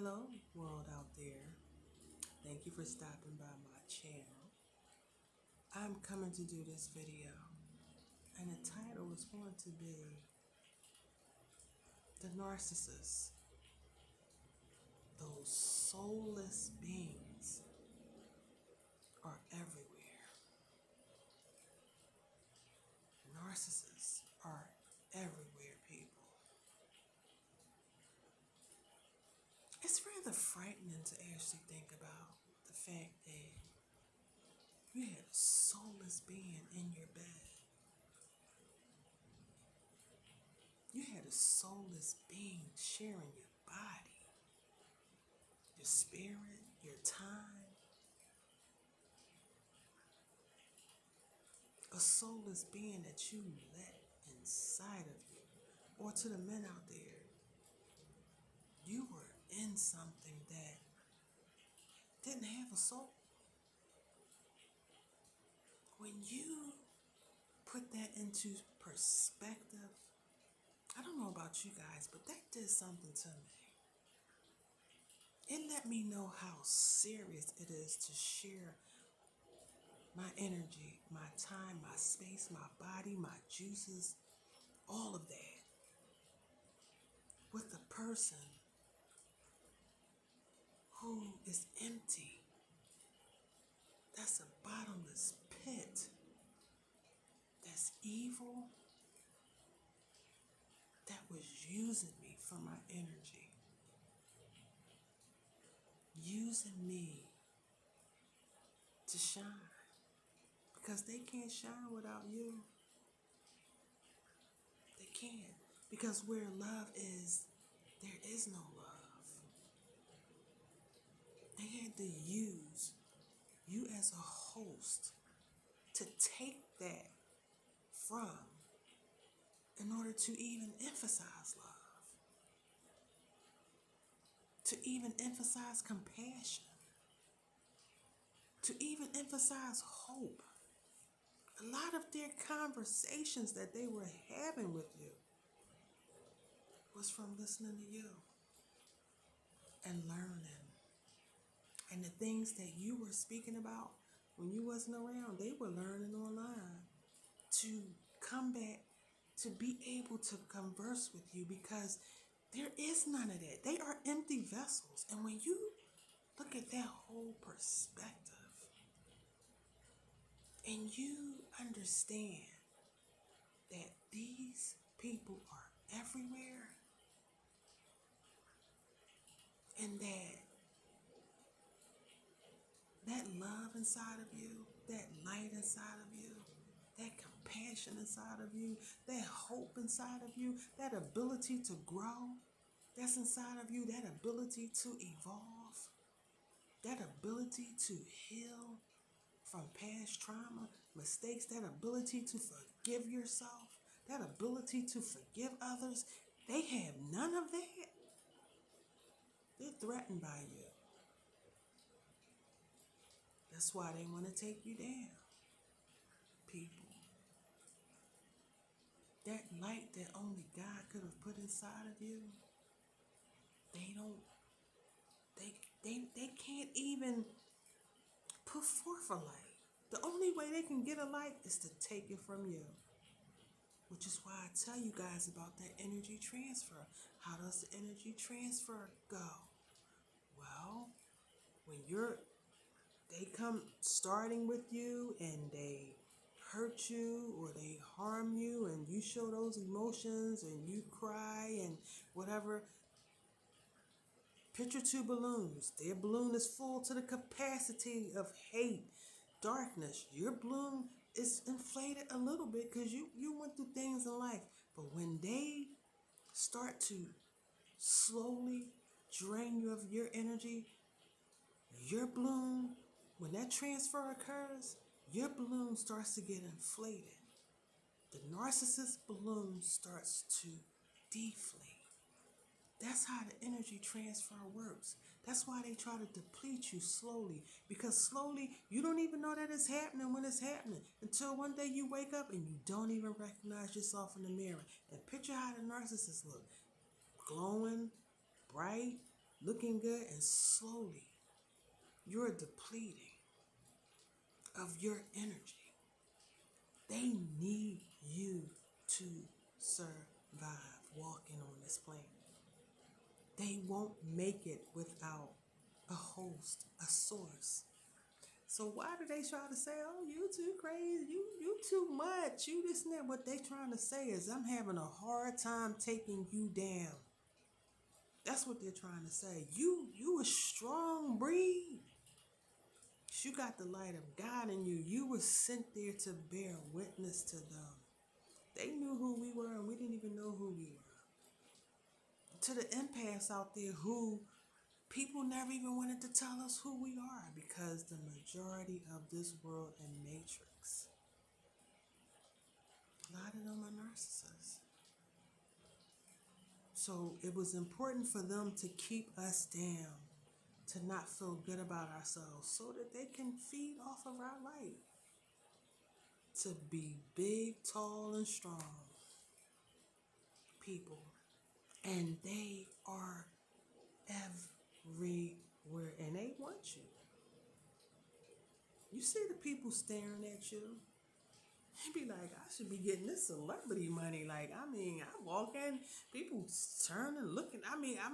Hello, world out there. Thank you for stopping by my channel. I'm coming to do this video, and the title is going to be The Narcissist. Those soulless beings are everywhere. Narcissists are everywhere, people. It's rather frightening to actually think about the fact that you had a soulless being in your bed. You had a soulless being sharing your body, your spirit, your time. A soulless being that you let inside of you. Or to the men out there, you were in something that didn't have a soul. When you put that into perspective, I don't know about you guys, but that did something to me. It let me know how serious it is to share my energy, my time, my space, my body, my juices, all of that with a person who is empty. That's a bottomless pit. That's evil. That was using me for my energy. Using me to shine. Because they can't shine without you. They can't. Because where love is, there is no love. They had to use you as a host to take that from in order to even emphasize love, to even emphasize compassion, to even emphasize hope. A lot of their conversations that they were having with you was from listening to you and learning. And the things that you were speaking about when you wasn't around, they were learning online to come back, to be able to converse with you, because there is none of that. They are empty vessels. And when you look at that whole perspective and you understand that these people are everywhere and that love inside of you, that light inside of you, that compassion inside of you, that hope inside of you, that ability to grow that's inside of you, that ability to evolve, that ability to heal from past trauma, mistakes, that ability to forgive yourself, that ability to forgive others, they have none of that. They're threatened by you. That's why they want to take you down, people. That light that only God could have put inside of you, they can't even put forth a light. The only way they can get a light is to take it from you. Which is why I tell you guys about that energy transfer. How does the energy transfer go? Well, when they come starting with you and they hurt you or they harm you and you show those emotions and you cry and whatever, picture two balloons. Their balloon is full to the capacity of hate, darkness. Your balloon is inflated a little bit because you went through things in life. But when they start to slowly drain you of your energy, your balloon, when that transfer occurs, your balloon starts to get inflated. The narcissist balloon starts to deflate. That's how the energy transfer works. That's why they try to deplete you slowly. Because slowly, you don't even know that it's happening when it's happening. Until one day you wake up and you don't even recognize yourself in the mirror. And picture how the narcissist look. Glowing, bright, looking good, and slowly you're depleting of your energy. They need you to survive walking on this planet. They won't make it without a host, a source. So why do they try to say, "Oh, you too crazy, you too much, you this and that"? What they trying to say is, I'm having a hard time taking you down. That's what they're trying to say. You a strong breed. You got the light of God in you. You were sent there to bear witness to them. They knew who we were, and we didn't even know who we were. To the empaths out there who people never even wanted to tell us who we are, because the majority of this world and matrix, a lot of them are narcissists. So it was important for them to keep us down, to not feel good about ourselves, so that they can feed off of our light. To be big, tall, and strong people. And they are everywhere, and they want you. You see the people staring at you. You be like, I should be getting this celebrity money. Like, I mean, I walk in, people turning, looking. I mean, I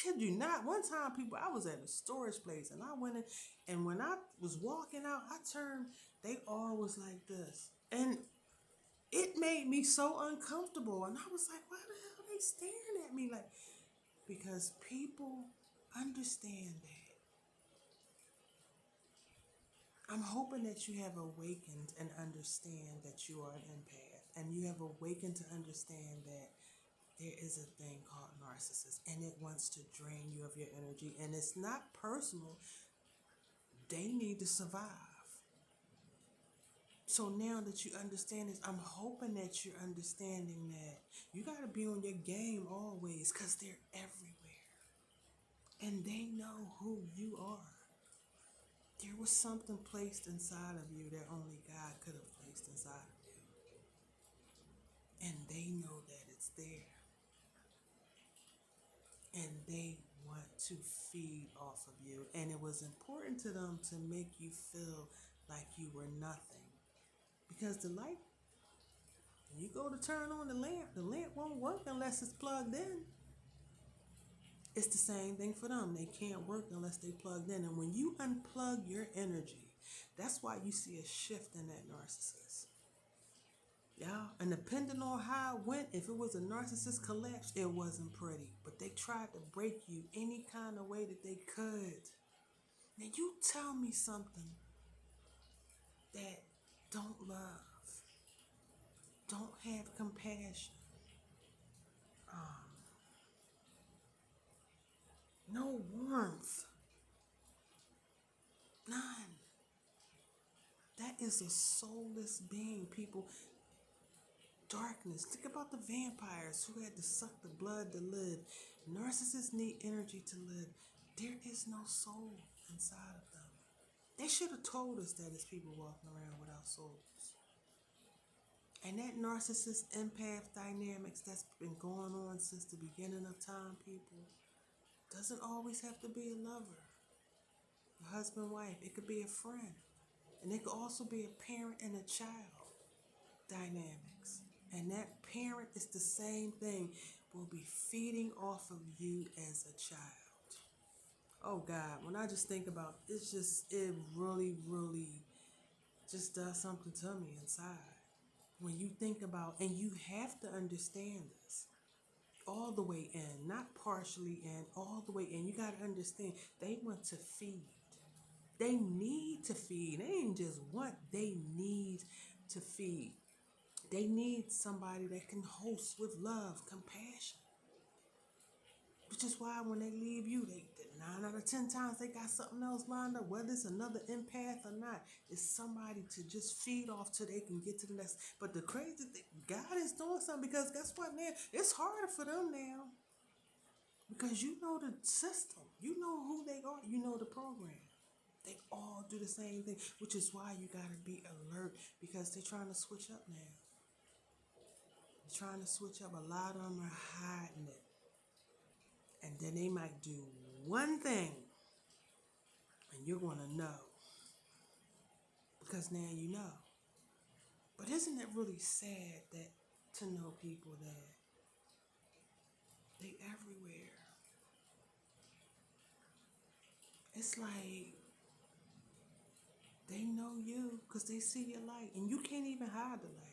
kid you not. One time, I was at a storage place, and I went in, and when I was walking out, I turned. They all was like this, and it made me so uncomfortable. And I was like, why the hell are they staring at me? Like, because people understand that. I'm hoping that you have awakened and understand that you are an empath, and you have awakened to understand that there is a thing called narcissist, and it wants to drain you of your energy, and it's not personal. They need to survive. So now that you understand this, I'm hoping that you're understanding that you got to be on your game always, because they're everywhere, and they know who you are. There was something placed inside of you that only God could have placed inside of you. And they know that it's there. And they want to feed off of you. And it was important to them to make you feel like you were nothing. Because the light, when you go to turn on the lamp won't work unless it's plugged in. It's the same thing for them. They can't work unless they plugged in. And when you unplug your energy, that's why you see a shift in that narcissist. Yeah, and depending on how it went, if it was a narcissist collapse, it wasn't pretty. But they tried to break you any kind of way that they could. Now you tell me something that don't love, don't have compassion, no warmth, none. That is a soulless being, people. Darkness. Think about the vampires who had to suck the blood to live. Narcissists need energy to live. There is no soul inside of them. They should have told us that as people walking around without souls. And that narcissist empath dynamics that's been going on since the beginning of time, people, doesn't always have to be a lover, a husband, wife. It could be a friend. And it could also be a parent and a child dynamics. And that parent is the same thing, will be feeding off of you as a child. Oh God, when I just think about it really, really just does something to me inside. When you think about, and you have to understand this, all the way in, not partially in, all the way in. You got to understand, they want to feed. They need to feed. They ain't just want, they need to feed. They need somebody that can host with love, compassion. Which is why when they leave you, 9 out of 10 times they got something else lined up. Whether it's another empath or not, it's somebody to just feed off till they can get to the next. But the crazy thing, God is doing something, because guess what, man? It's harder for them now. Because you know the system. You know who they are. You know the program. They all do the same thing, which is why you got to be alert, because they're trying to switch up now. Trying to switch up. A lot of them are hiding it, and then they might do one thing and you're going to know. Because now you know. But isn't it really sad that to know people that they everywhere? It's like they know you because they see your light, and you can't even hide the light.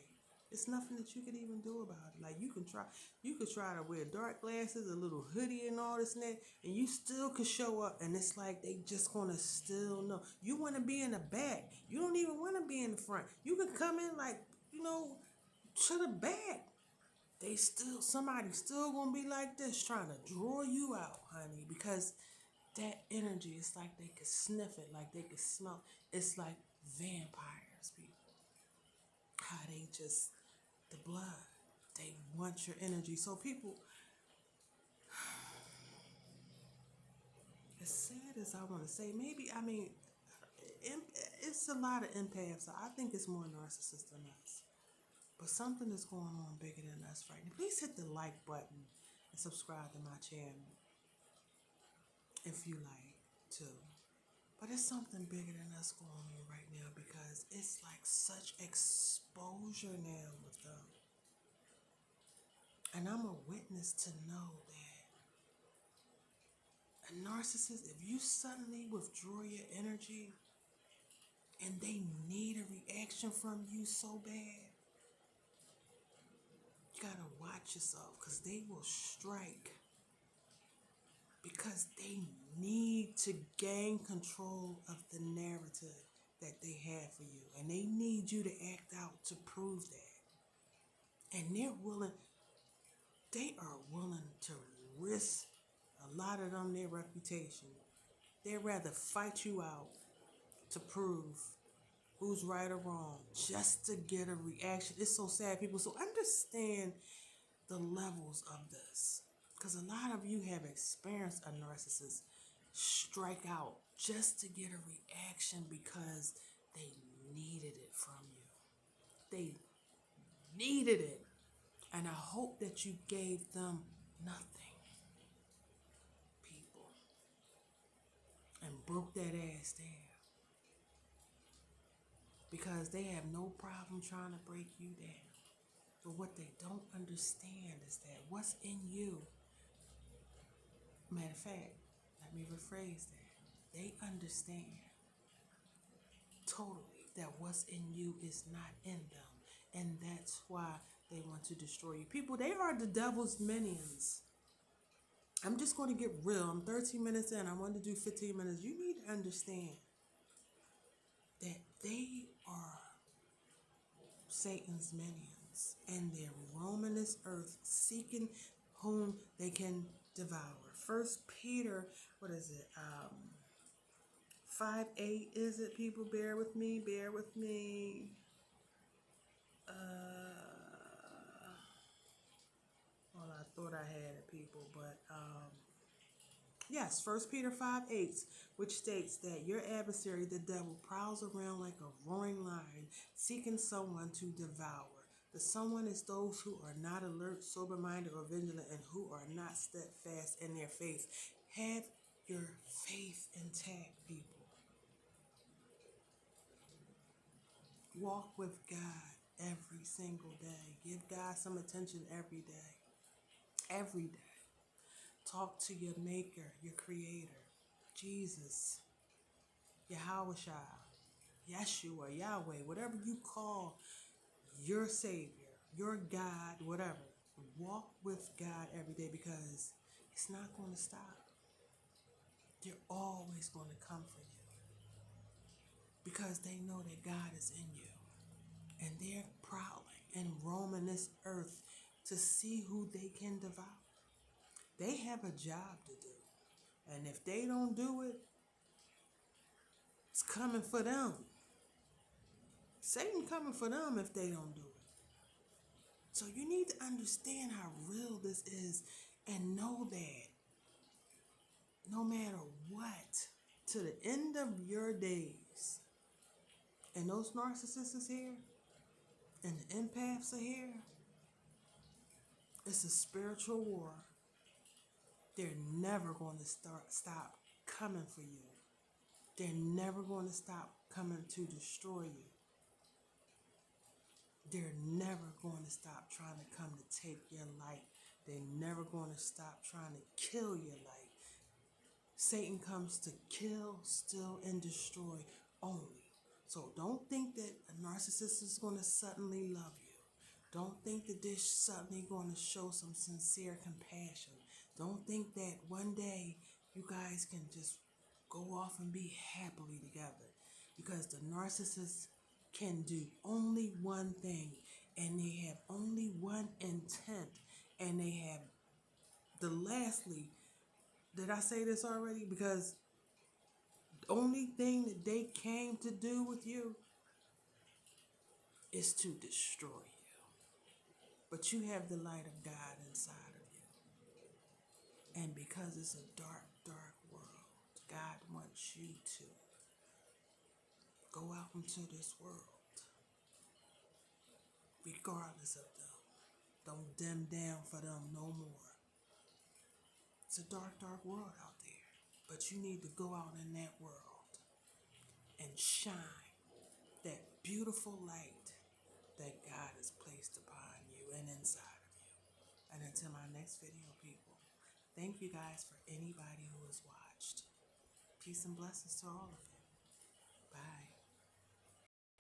It's nothing that you can even do about it. Like you could try to wear dark glasses, a little hoodie, and all this and that, and you still could show up. And it's like they just gonna still know. You want to be in the back. You don't even want to be in the front. You could come in like to the back. Somebody still gonna be like this, trying to draw you out, honey, because that energy, it's like they could sniff it, like they could smell. It's like vampires, people. How they just, the blood, they want your energy. So people, as sad as I want to say, maybe, I mean, it's a lot of empaths. I think it's more narcissists than us. But something is going on bigger than us right now. Please hit the like button and subscribe to my channel if you like to. But it's something bigger than us going on right now because it's like such exposure now with them. And I'm a witness to know that a narcissist, if you suddenly withdraw your energy and they need a reaction from you so bad, you gotta watch yourself because they will strike because they need to gain control of the narrative that they have for you. And they need you to act out to prove that. And they are willing to risk a lot of them their reputation. They'd rather fight you out to prove who's right or wrong just to get a reaction. It's so sad, people. So understand the levels of this. Because a lot of you have experienced a narcissist strike out just to get a reaction because they needed it from you. They needed it. And I hope that you gave them nothing, people, and broke that ass down. Because they have no problem trying to break you down. But what they don't understand is that what's in you, matter of fact, let me rephrase that. They understand totally that what's in you is not in them. And that's why they want to destroy you. People, they are the devil's minions. I'm just going to get real. I'm 13 minutes in. I want to do 15 minutes. You need to understand that they are Satan's minions. And they're roaming this earth seeking whom they can devour. First Peter, what is it? 5:8 is it, people? Bear with me. Well, I thought I had it, people, but yes, First Peter 5:8, which states that your adversary, the devil, prowls around like a roaring lion, seeking someone to devour. The someone is those who are not alert, sober-minded, or vigilant, and who are not steadfast in their faith. Have your faith intact, people. Walk with God every single day. Give God some attention every day. Every day. Talk to your maker, your creator, Jesus, Yahweh, Yeshua, Yahweh, whatever you call your Savior, your God, whatever. Walk with God every day because it's not going to stop. They're always going to come for you because they know that God is in you. And they're prowling and roaming this earth to see who they can devour. They have a job to do. And if they don't do it, it's coming for them. Satan coming for them if they don't do it. So you need to understand how real this is and know that no matter what, to the end of your days, and those narcissists is here, and the empaths are here, it's a spiritual war. they're never going to stop coming for you. They're never going to stop coming to destroy you. They're never going to stop trying to come to take your light. They're never going to stop trying to kill your light. Satan comes to kill, steal, and destroy only. So don't think that a narcissist is going to suddenly love you. Don't think that they're suddenly going to show some sincere compassion. Don't think that one day you guys can just go off and be happily together. Because the narcissist can do only one thing, and they have only one intent, and they have lastly, did I say this already? Because the only thing that they came to do with you is to destroy you. But you have the light of God inside of you. And because it's a dark, dark world, God wants you to go out into this world, regardless of them. Don't dim down for them no more. It's a dark, dark world out there. But you need to go out in that world and shine that beautiful light that God has placed upon you and inside of you. And until my next video, people, thank you guys for anybody who has watched. Peace and blessings to all of you. Bye.